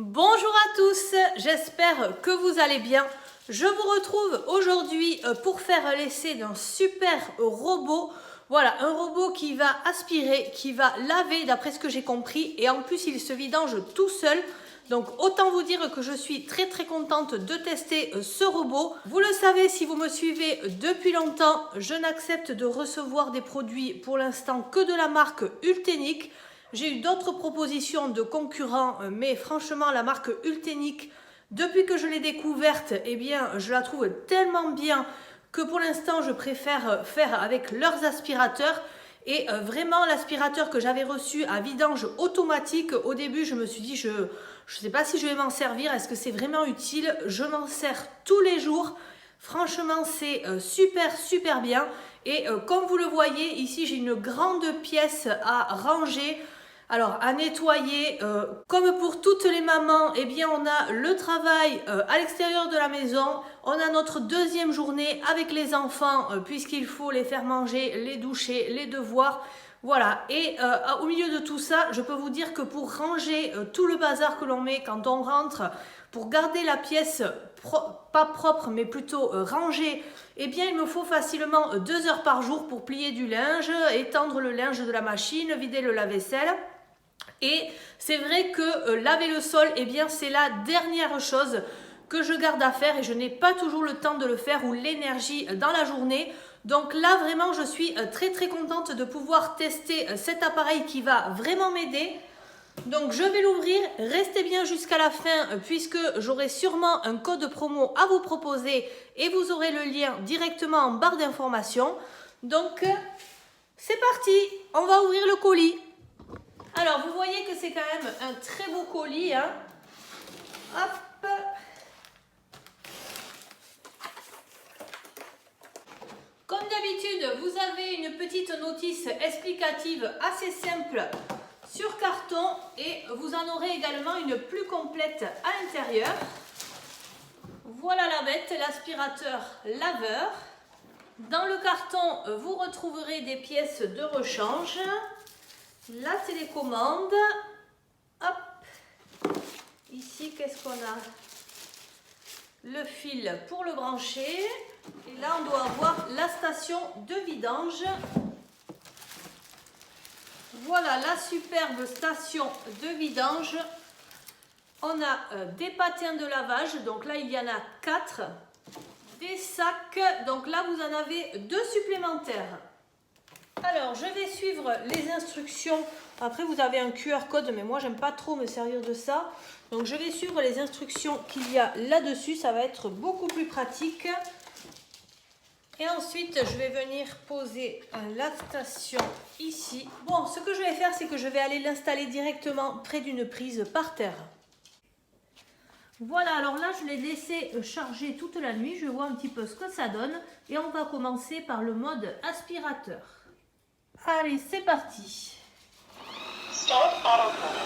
Bonjour à tous, j'espère que vous allez bien. Je vous retrouve aujourd'hui pour faire l'essai d'un super robot. Voilà, un robot qui va aspirer, qui va laver d'après ce que j'ai compris. Et en plus, il se vidange tout seul. Donc autant vous dire que je suis très contente de tester ce robot. Vous le savez, si vous me suivez depuis longtemps, je n'accepte de recevoir des produits pour l'instant que de la marque Ultenic. J'ai eu d'autres propositions de concurrents, mais franchement, la marque Ultenic, depuis que je l'ai découverte, eh bien, je la trouve tellement bien que pour l'instant, je préfère faire avec leurs aspirateurs. Et vraiment, l'aspirateur que j'avais reçu à vidange automatique, au début, je me suis dit, je ne sais pas si je vais m'en servir, est-ce que c'est vraiment utile? Je m'en sers tous les jours. Franchement, c'est super bien. Et comme vous le voyez, ici, j'ai une grande pièce à ranger. Alors, à nettoyer, comme pour toutes les mamans, eh bien, on a le travail à l'extérieur de la maison. On a notre deuxième journée avec les enfants, puisqu'il faut les faire manger, les doucher, les devoirs. Voilà, et au milieu de tout ça, je peux vous dire que pour ranger tout le bazar que l'on met quand on rentre, pour garder la pièce pas propre, mais plutôt rangée, eh bien, il me faut facilement 2 heures par jour pour plier du linge, étendre le linge de la machine, vider le lave-vaisselle. Et c'est vrai que laver le sol, eh bien, c'est la dernière chose que je garde à faire et je n'ai pas toujours le temps de le faire ou l'énergie dans la journée. Donc là, vraiment, je suis très contente de pouvoir tester cet appareil qui va vraiment m'aider. Donc je vais l'ouvrir, restez bien jusqu'à la fin puisque j'aurai sûrement un code promo à vous proposer et vous aurez le lien directement en barre d'informations. Donc c'est parti, on va ouvrir le colis. Alors, vous voyez que c'est quand même un très beau colis, hein. Hop. Comme d'habitude, vous avez une petite notice explicative assez simple sur carton et vous en aurez également une plus complète à l'intérieur. Voilà la bête, l'aspirateur laveur. Dans le carton, vous retrouverez des pièces de rechange. La télécommande, hop, ici qu'est-ce qu'on a? Le fil pour le brancher, et là on doit avoir la station de vidange. Voilà la superbe station de vidange. On a des patins de lavage, donc là il y en a 4, des sacs, donc là vous en avez 2 supplémentaires. Alors, je vais suivre les instructions. Après, vous avez un QR code, mais moi, j'aime pas trop me servir de ça. Donc, je vais suivre les instructions qu'il y a là-dessus. Ça va être beaucoup plus pratique. Et ensuite, je vais venir poser la station ici. Bon, ce que je vais faire, c'est que je vais aller l'installer directement près d'une prise par terre. Voilà, alors là, je l'ai laissé charger toute la nuit. Je vois un petit peu ce que ça donne. Et on va commencer par le mode aspirateur. Allez, c'est parti. Start autopilot.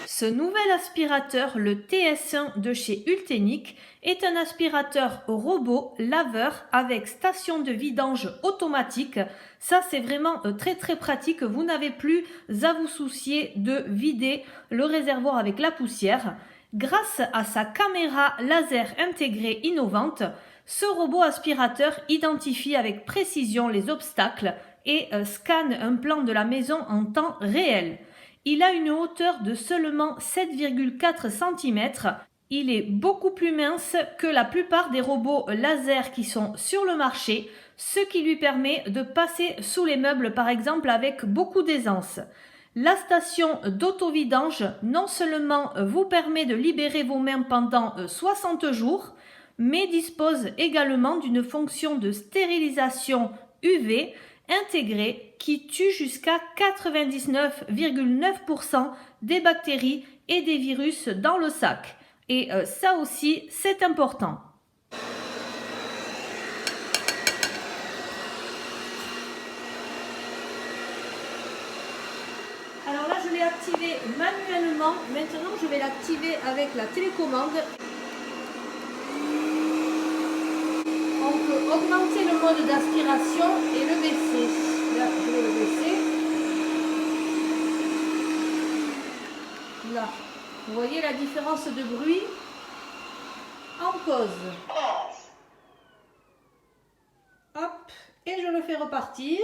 Ce nouvel aspirateur, le TS1 de chez Ultenic, est un aspirateur robot laveur avec station de vidange automatique. Ça, c'est vraiment très pratique. Vous n'avez plus à vous soucier de vider le réservoir avec la poussière. Grâce à sa caméra laser intégrée innovante, ce robot aspirateur identifie avec précision les obstacles et scanne un plan de la maison en temps réel. Il a une hauteur de seulement 7,4 cm. Il est beaucoup plus mince que la plupart des robots laser qui sont sur le marché, ce qui lui permet de passer sous les meubles par exemple avec beaucoup d'aisance. La station d'auto-vidange non seulement vous permet de libérer vos mains pendant 60 jours, mais dispose également d'une fonction de stérilisation UV intégrée qui tue jusqu'à 99,9% des bactéries et des virus dans le sac. Et ça aussi, c'est important. Alors là, je l'ai l'activer manuellement. Maintenant, je vais l'activer avec la télécommande. On peut augmenter le mode d'aspiration et le baisser. Là, je vais le baisser. Là, vous voyez la différence de bruit. En pause. Pause. Hop, et je le fais repartir.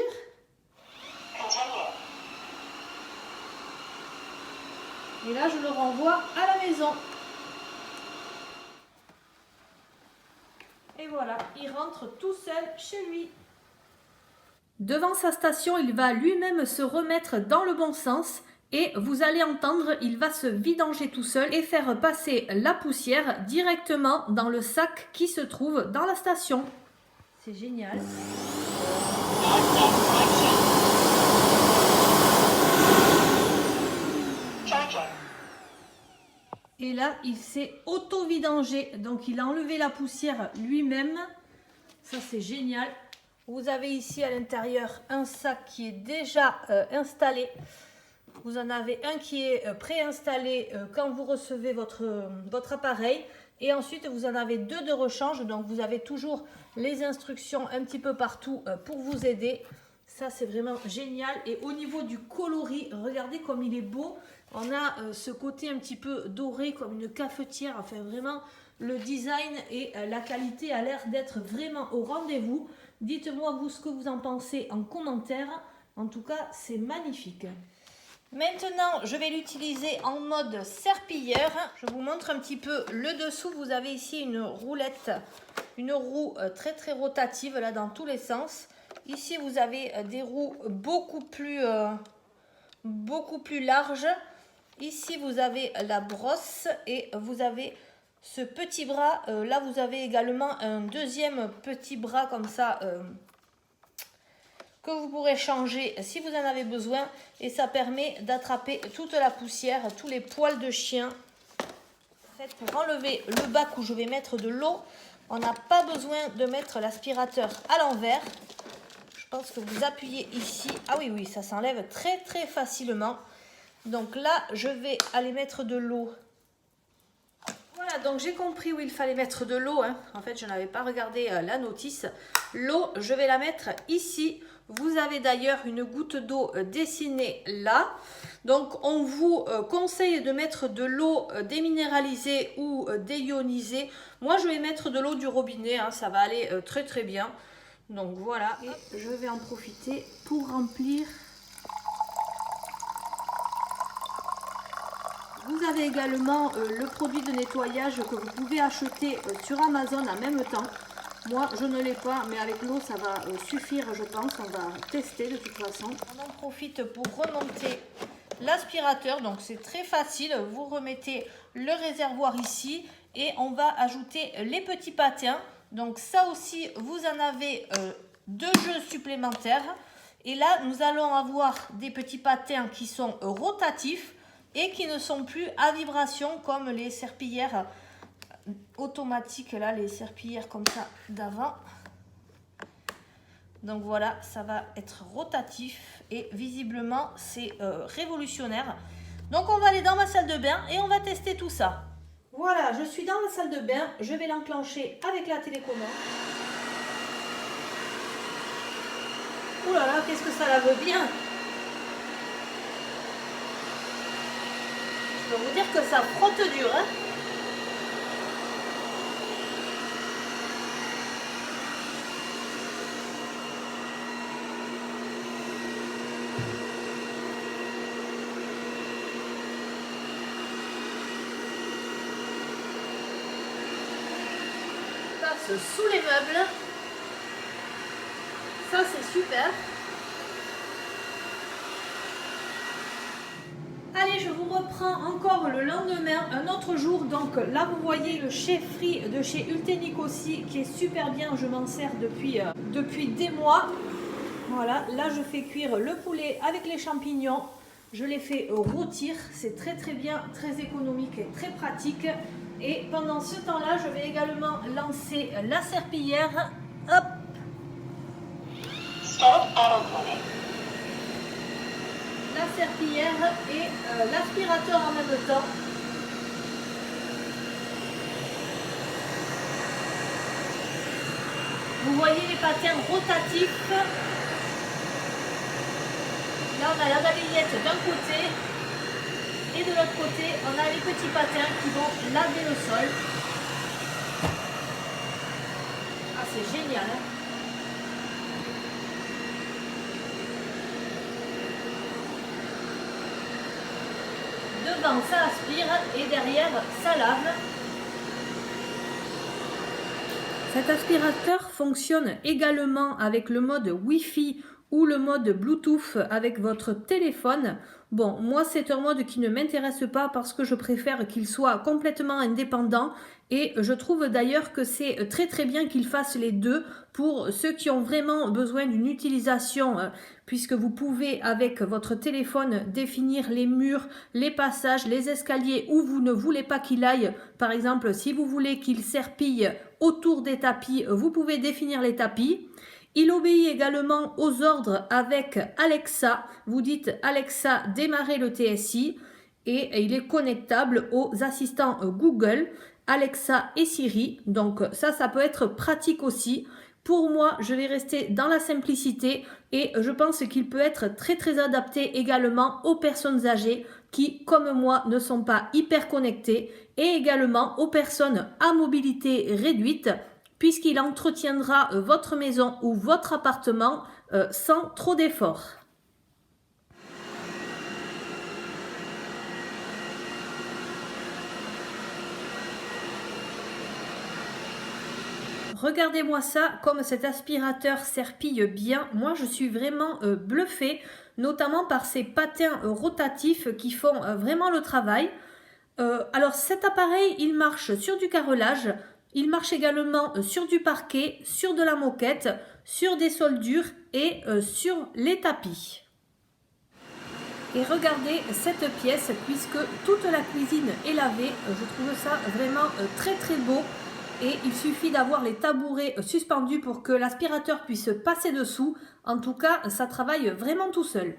Continue. Et là, je le renvoie à la maison. Et voilà, il rentre tout seul chez lui. Devant sa station, il va lui-même se remettre dans le bon sens. Et vous allez entendre, il va se vidanger tout seul et faire passer la poussière directement dans le sac qui se trouve dans la station. C'est génial. Charging. Et là, il s'est auto-vidangé. Donc, il a enlevé la poussière lui-même. Ça, c'est génial. Vous avez ici à l'intérieur un sac qui est déjà installé. Vous en avez un qui est préinstallé quand vous recevez votre appareil. Et ensuite, vous en avez deux de rechange. Donc, vous avez toujours les instructions un petit peu partout pour vous aider. Ça, c'est vraiment génial. Et au niveau du coloris, regardez comme il est beau. On a ce côté un petit peu doré comme une cafetière. Enfin, vraiment, le design et la qualité a l'air d'être vraiment au rendez-vous. Dites-moi, vous, ce que vous en pensez en commentaire. En tout cas, c'est magnifique. Maintenant, je vais l'utiliser en mode serpilleur. Je vous montre un petit peu le dessous. Vous avez ici une roulette, une roue très très rotative là dans tous les sens. Ici, vous avez des roues beaucoup plus larges. Ici, vous avez la brosse et vous avez ce petit bras. Là, vous avez également un deuxième petit bras comme ça que vous pourrez changer si vous en avez besoin. Et ça permet d'attraper toute la poussière, tous les poils de chien. En fait, pour enlever le bac où je vais mettre de l'eau, on n'a pas besoin de mettre l'aspirateur à l'envers. Je pense que vous appuyez ici. Ah oui, oui, ça s'enlève très très facilement. Donc là, je vais aller mettre de l'eau. Voilà, donc j'ai compris où il fallait mettre de l'eau. En fait, je n'avais pas regardé la notice. L'eau, je vais la mettre ici. Vous avez d'ailleurs une goutte d'eau dessinée là. Donc, on vous conseille de mettre de l'eau déminéralisée ou déionisée. Moi, je vais mettre de l'eau du robinet. Ça va aller très très bien. Donc voilà, et je vais en profiter pour remplir. Vous avez également le produit de nettoyage que vous pouvez acheter sur Amazon en même temps. Moi, je ne l'ai pas, mais avec l'eau, ça va suffire, je pense. On va tester de toute façon. On en profite pour remonter l'aspirateur. Donc, c'est très facile. Vous remettez le réservoir ici et on va ajouter les petits patins. Donc, ça aussi, vous en avez deux jeux supplémentaires. Et là, nous allons avoir des petits patins qui sont rotatifs et qui ne sont plus à vibration comme les serpillères automatiques, là, les serpillères comme ça d'avant. Donc voilà, ça va être rotatif et visiblement c'est révolutionnaire. Donc on va aller dans ma salle de bain et on va tester tout ça. Voilà, je suis dans la salle de bain, je vais l'enclencher avec la télécommande. Ouh là là, qu'est-ce que ça la veut bien! Je peux vous dire que ça frotte dur, hein. Ça passe sous les meubles. Ça, c'est super. Allez, je vous reprends encore le lendemain, un autre jour. Donc là, vous voyez le chef frit de chez Ultenic aussi, qui est super bien. Je m'en sers depuis des mois. Voilà, là, je fais cuire le poulet avec les champignons. Je les fais rôtir. C'est très très bien, très économique et très pratique. Et pendant ce temps-là, je vais également lancer la serpillière. Hop! Start autoplay. La serpillière et l'aspirateur en même temps. Vous voyez les patins rotatifs. Là, on a la balayette d'un côté et de l'autre côté, on a les petits patins qui vont laver le sol. Ah, c'est génial, hein? Devant, ça aspire et derrière, ça lave. Cet aspirateur fonctionne également avec le mode Wi-Fi ou le mode Bluetooth avec votre téléphone. Bon, moi c'est un mode qui ne m'intéresse pas parce que je préfère qu'il soit complètement indépendant et je trouve d'ailleurs que c'est très très bien qu'il fasse les deux pour ceux qui ont vraiment besoin d'une utilisation puisque vous pouvez avec votre téléphone définir les murs, les passages, les escaliers où vous ne voulez pas qu'il aille. Par exemple, si vous voulez qu'il serpille autour des tapis, vous pouvez définir les tapis. Il obéit également aux ordres avec Alexa. Vous dites Alexa, démarrer le TSI et il est connectable aux assistants Google, Alexa et Siri. Donc ça peut être pratique aussi. Pour moi, je vais rester dans la simplicité et je pense qu'il peut être très très adapté également aux personnes âgées qui, comme moi, ne sont pas hyper connectées et également aux personnes à mobilité réduite puisqu'il entretiendra votre maison ou votre appartement sans trop d'efforts. Regardez-moi ça, comme cet aspirateur serpille bien. Moi, je suis vraiment bluffée, notamment par ces patins rotatifs qui font vraiment le travail. Alors, cet appareil, il marche sur du carrelage. Il marche également sur du parquet, sur de la moquette, sur des soldures et sur les tapis. Et regardez cette pièce, puisque toute la cuisine est lavée, je trouve ça vraiment très très beau. Et il suffit d'avoir les tabourets suspendus pour que l'aspirateur puisse passer dessous. En tout cas, ça travaille vraiment tout seul.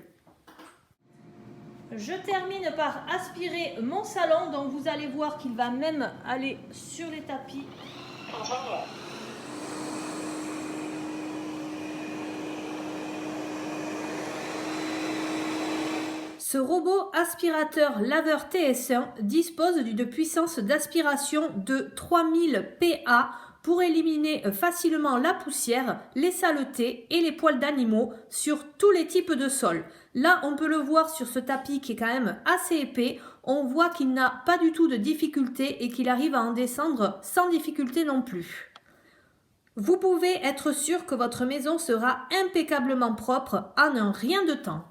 Je termine par aspirer mon salon, donc vous allez voir qu'il va même aller sur les tapis. Continue. Ce robot aspirateur laveur TS1 dispose d'une puissance d'aspiration de 3000 PA pour éliminer facilement la poussière, les saletés et les poils d'animaux sur tous les types de sols. Là, on peut le voir sur ce tapis qui est quand même assez épais. On voit qu'il n'a pas du tout de difficulté et qu'il arrive à en descendre sans difficulté non plus. Vous pouvez être sûr que votre maison sera impeccablement propre en un rien de temps.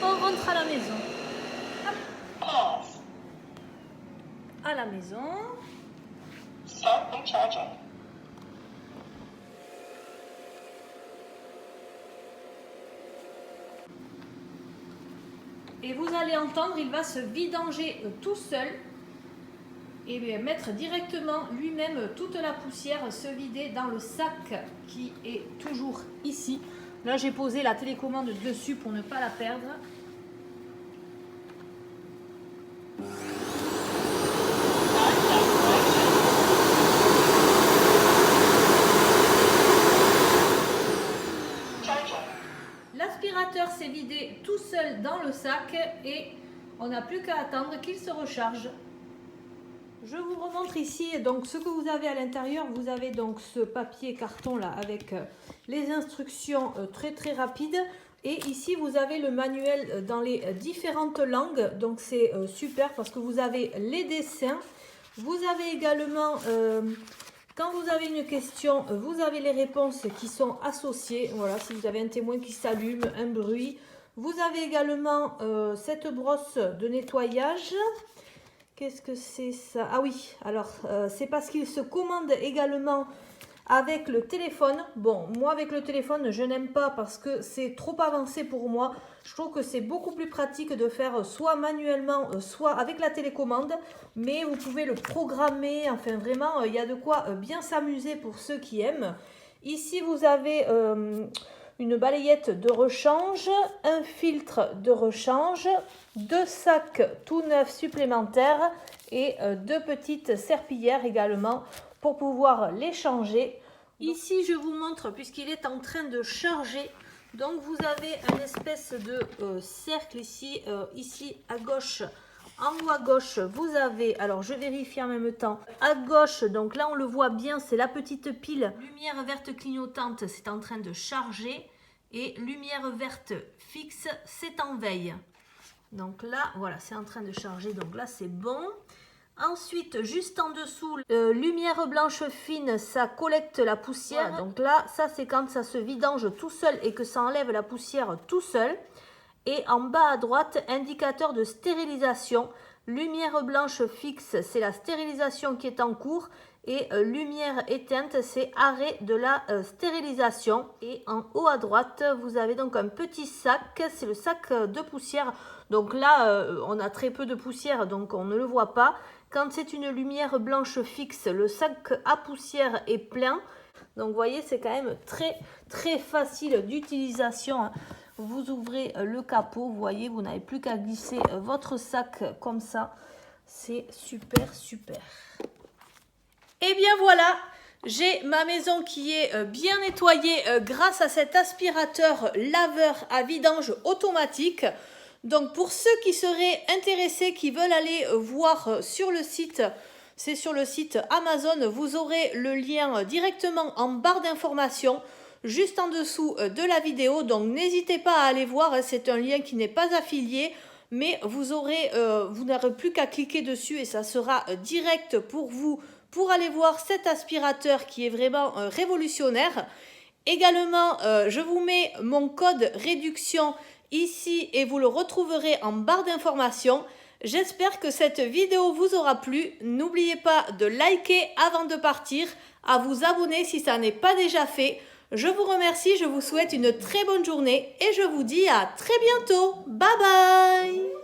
On rentre à la maison. Pause. À la maison. Start recharging. Et vous allez entendre, il va se vidanger tout seul et mettre directement lui-même toute la poussière, se vider dans le sac qui est toujours ici. Là, j'ai posé la télécommande dessus pour ne pas la perdre. L'aspirateur s'est vidé tout seul dans le sac et on n'a plus qu'à attendre qu'il se recharge. Je vous remontre ici donc ce que vous avez à l'intérieur. Vous avez donc ce papier carton là avec les instructions très très rapides. Et ici vous avez le manuel dans les différentes langues. Donc c'est super parce que vous avez les dessins. Vous avez également, quand vous avez une question, vous avez les réponses qui sont associées. Voilà, si vous avez un témoin qui s'allume, un bruit. Vous avez également cette brosse de nettoyage. Qu'est-ce que c'est ça? Ah oui, alors c'est parce qu'il se commande également avec le téléphone. Bon, moi avec le téléphone, je n'aime pas parce que c'est trop avancé pour moi. Je trouve que c'est beaucoup plus pratique de faire soit manuellement, soit avec la télécommande. Mais vous pouvez le programmer, enfin vraiment, il y a de quoi bien s'amuser pour ceux qui aiment. Ici, vous avez une balayette de rechange, un filtre de rechange, 2 sacs tout neufs supplémentaires et 2 petites serpillières également pour pouvoir les changer. Ici, je vous montre, puisqu'il est en train de charger, donc vous avez une espèce de cercle ici, ici à gauche. En haut à gauche, vous avez, alors je vérifie en même temps, à gauche, donc là on le voit bien, c'est la petite pile. Lumière verte clignotante, c'est en train de charger. Et lumière verte fixe, c'est en veille. Donc là, voilà, c'est en train de charger, donc là c'est bon. Ensuite, juste en dessous, lumière blanche fine, ça collecte la poussière. Voilà, donc là, ça c'est quand ça se vidange tout seul et que ça enlève la poussière tout seul. Et en bas à droite, indicateur de stérilisation. Lumière blanche fixe, c'est la stérilisation qui est en cours. Et lumière éteinte, c'est arrêt de la stérilisation. Et en haut à droite, vous avez donc un petit sac, c'est le sac de poussière. Donc là, on a très peu de poussière, donc on ne le voit pas. Quand c'est une lumière blanche fixe, le sac à poussière est plein. Donc vous voyez, c'est quand même très facile d'utilisation. Vous ouvrez le capot, vous voyez, vous n'avez plus qu'à glisser votre sac comme ça. C'est super. Et bien voilà, j'ai ma maison qui est bien nettoyée grâce à cet aspirateur laveur à vidange automatique. Donc pour ceux qui seraient intéressés, qui veulent aller voir sur le site, c'est sur le site Amazon, vous aurez le lien directement en barre d'informations, juste en dessous de la vidéo. Donc n'hésitez pas à aller voir, c'est un lien qui n'est pas affilié, mais vous n'aurez plus qu'à cliquer dessus et ça sera direct pour vous, pour aller voir cet aspirateur qui est vraiment révolutionnaire. Également, je vous mets mon code réduction ici et vous le retrouverez en barre d'informations. J'espère que cette vidéo vous aura plu. N'oubliez pas de liker avant de partir, à vous abonner si ça n'est pas déjà fait. Je vous remercie, je vous souhaite une très bonne journée et je vous dis à très bientôt. Bye bye!